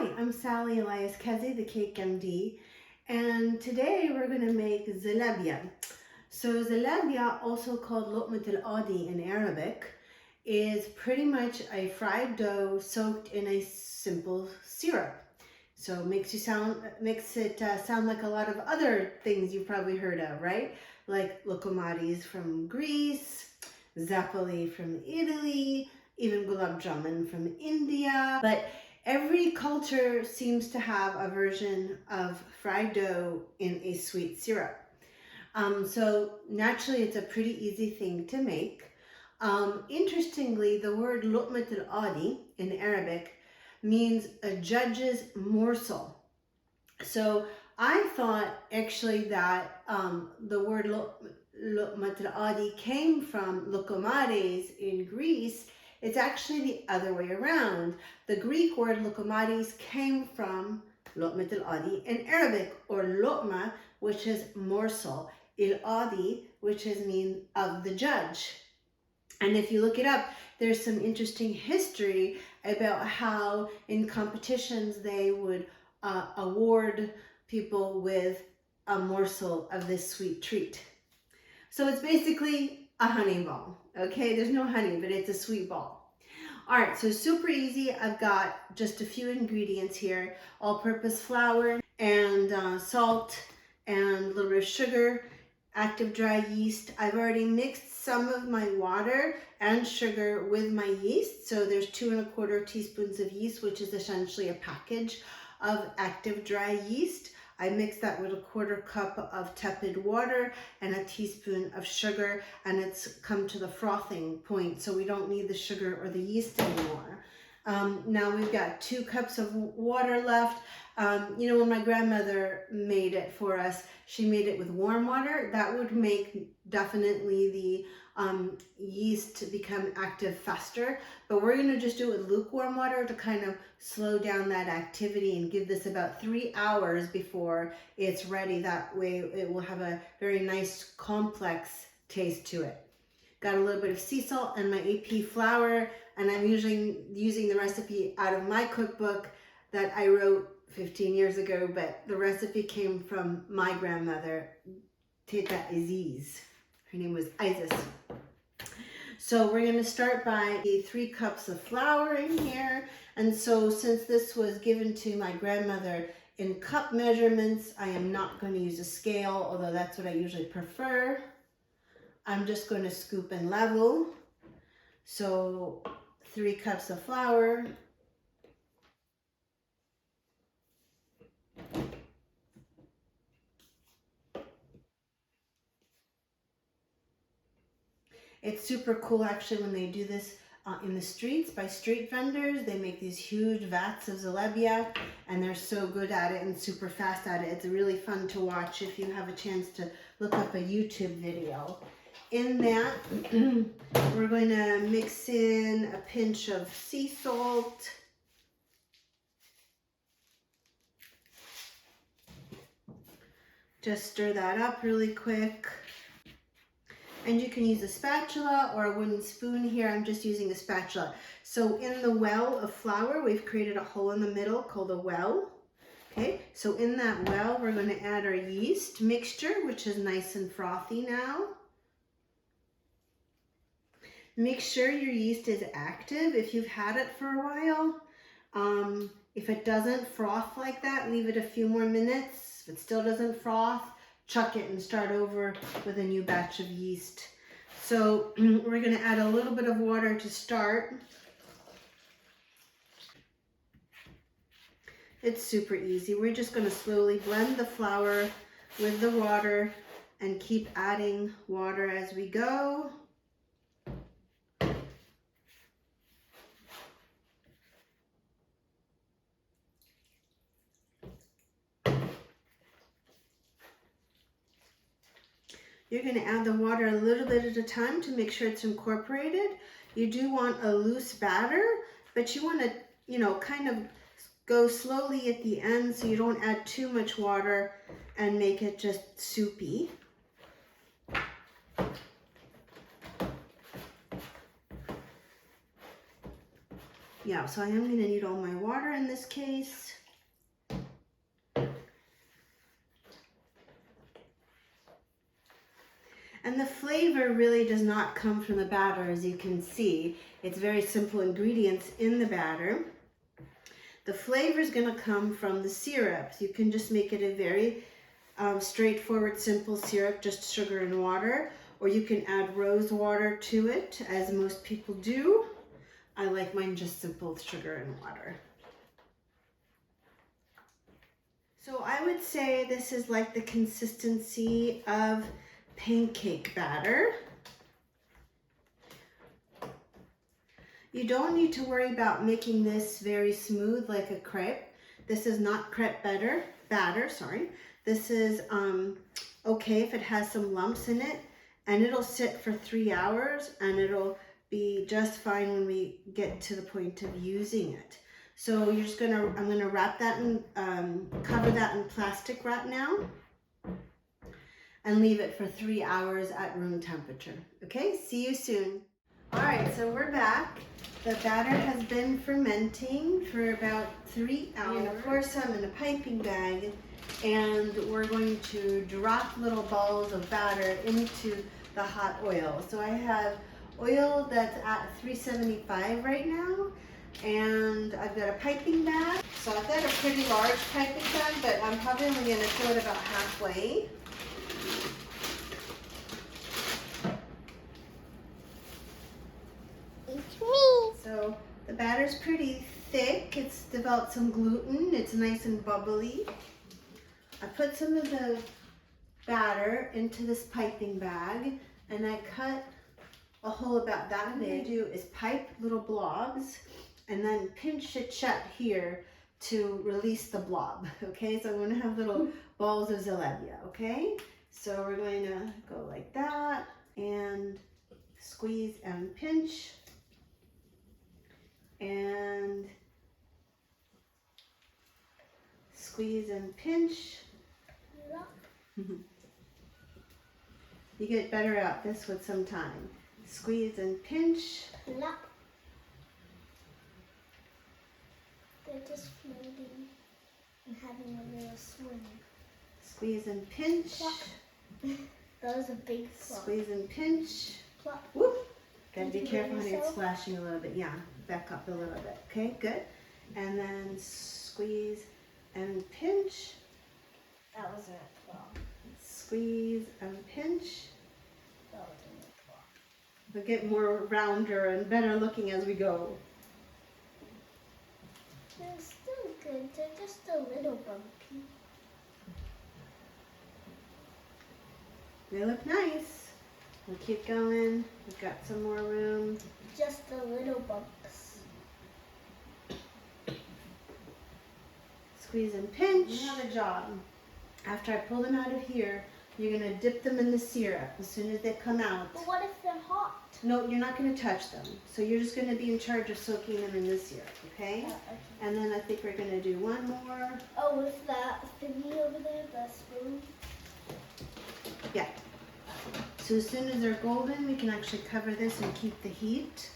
Hi, I'm Sally Elias Kezi, the Cake MD, and today we're going to make Zalabia. So Zalabia, also called Loqmit al-Adi in Arabic, is pretty much a fried dough soaked in a simple syrup. So it makes it sound like a lot of other things you've probably heard of, right? Like loukoumades from Greece, zappoli from Italy, even gulab jamun from India. But every culture seems to have a version of fried dough in a sweet syrup. So naturally, it's a pretty easy thing to make. Interestingly, the word Loqmit al-Adi in Arabic means a judge's morsel. So I thought actually that the word Loqmit al-Adi came from loukoumades in Greece. It's actually the other way around. The Greek word loukoumades came from Loqmit al-Adi in Arabic, or Loqma, which is morsel, il-Adi, which is mean of the judge. And if you look it up, there's some interesting history about how in competitions they would award people with a morsel of this sweet treat. So it's basically a honey ball, okay? There's no honey, but it's a sweet ball. All right, so super easy. I've got just a few ingredients here: all-purpose flour and salt and a little bit of sugar, active dry yeast. I've already mixed some of my water and sugar with my yeast. So there's 2 1/4 teaspoons of yeast, which is essentially a package of active dry yeast. I mixed that with a 1/4 cup of tepid water and a teaspoon of sugar, and it's come to the frothing point, so we don't need the sugar or the yeast anymore. Now we've got 2 cups of water left. You know, when my grandmother made it for us, she made it with warm water. That would make definitely the yeast to become active faster, but we're going to just do it with lukewarm water to kind of slow down that activity and give this about 3 hours before it's ready. That way it will have a very nice complex taste to it. Got a little bit of sea salt and my AP flour, and I'm usually using the recipe out of my cookbook that I wrote 15 years ago, but the recipe came from my grandmother, Teta Aziz. Her name was Isis. So we're going to start by 3 cups of flour in here. And so since this was given to my grandmother in cup measurements, I am not going to use a scale, although that's what I usually prefer. I'm just going to scoop and level. So 3 cups of flour. It's super cool actually when they do this in the streets by street vendors. They make these huge vats of Zalabia, and they're so good at it and super fast at it. It's really fun to watch if you have a chance to look up a YouTube video. In that, we're going to mix in a pinch of sea salt. Just stir that up really quick. And you can use a spatula or a wooden spoon here. I'm just using a spatula. So in the well of flour, we've created a hole in the middle called a well. Okay, so in that well, we're going to add our yeast mixture, which is nice and frothy now. Make sure your yeast is active if you've had it for a while. If it doesn't froth like that, leave it a few more minutes. If it still doesn't froth, chuck it and start over with a new batch of yeast. So we're going to add a little bit of water to start. It's super easy. We're just going to slowly blend the flour with the water and keep adding water as we go. You're going to add the water a little bit at a time to make sure it's incorporated. You do want a loose batter, but you want to, you know, kind of go slowly at the end so you don't add too much water and make it just soupy. Yeah, so I am going to need all my water in this case. And the flavor really does not come from the batter, as you can see. It's very simple ingredients in the batter. The flavor is going to come from the syrup. You can just make it a very straightforward, simple syrup, just sugar and water, or you can add rose water to it, as most people do. I like mine just simple sugar and water. So I would say this is like the consistency of pancake batter. You don't need to worry about making this very smooth like a crepe. This is not crepe batter. This is okay if it has some lumps in it, and it'll sit for 3 hours and it'll be just fine when we get to the point of using it. So you're just I'm gonna wrap that and cover that in plastic wrap now and leave it for 3 hours at room temperature. Okay, see you soon. All right, so we're back. The batter has been fermenting for about 3 hours. I'm gonna pour some in a piping bag, and we're going to drop little balls of batter into the hot oil. So I have oil that's at 375 right now, and I've got a piping bag. So I've got a pretty large piping bag, but I'm probably only gonna fill it about halfway. It's me. So the batter's pretty thick. It's developed some gluten. It's nice and bubbly. I put some of the batter into this piping bag, and I cut a hole about that big. What I do is pipe little blobs and then pinch it shut here to release the blob. Okay, so I'm going to have little balls of zalabia. Okay, so we're going to go like that and squeeze and pinch and squeeze and pinch. You get better at this with some time. Squeeze and pinch. They're just floating and having a little swim. Squeeze and pinch. That was a big flop. Squeeze and pinch. Flop. Whoop. Gotta be Did you careful hear when it's yourself? splashing a little bit. Yeah, back up a little bit. Okay, good. And then squeeze and pinch. That was a flop. Squeeze and pinch. That was a flop. We'll get more rounder and better looking as we go. They're still good. They're just a little bumpy. They look nice. We'll keep going. We've got some more room. Just a little bumps. Squeeze and pinch. You have a job. After I pull them out of here, you're going to dip them in the syrup as soon as they come out. But what if they're hot? No, you're not going to touch them. So you're just going to be in charge of soaking them in the syrup, okay? Okay. And then I think we're going to do one more. Oh, with that thingy over there, the spoon? Yeah. So as soon as they're golden, we can actually cover this and keep the heat.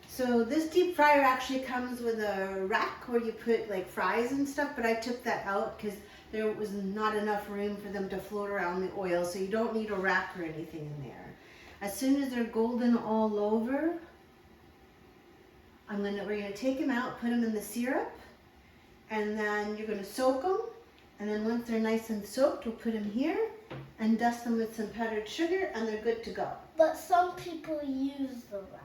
So this deep fryer actually comes with a rack where you put like fries and stuff, but I took that out because there was not enough room for them to float around the oil, so you don't need a rack or anything in there. As soon as they're golden all over, we're gonna take them out, put them in the syrup, and then you're gonna soak them. And then once they're nice and soaked, we'll put them here and dust them with some powdered sugar, and they're good to go. But some people use the rack.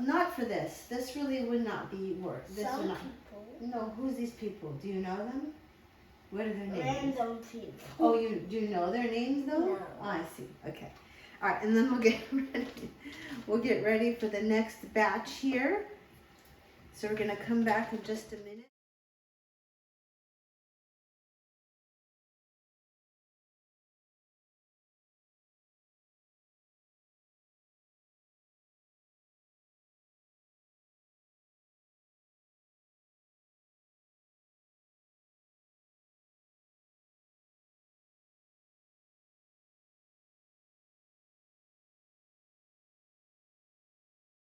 Not for this. This really would not be worth. This Some would not. people. No, who's these people? Do you know them? What are their names? Random people. Oh, do you know their names though? No. Oh, I see. Okay. All right, and then we'll get ready. We'll get ready for the next batch here. So we're gonna come back in just a minute.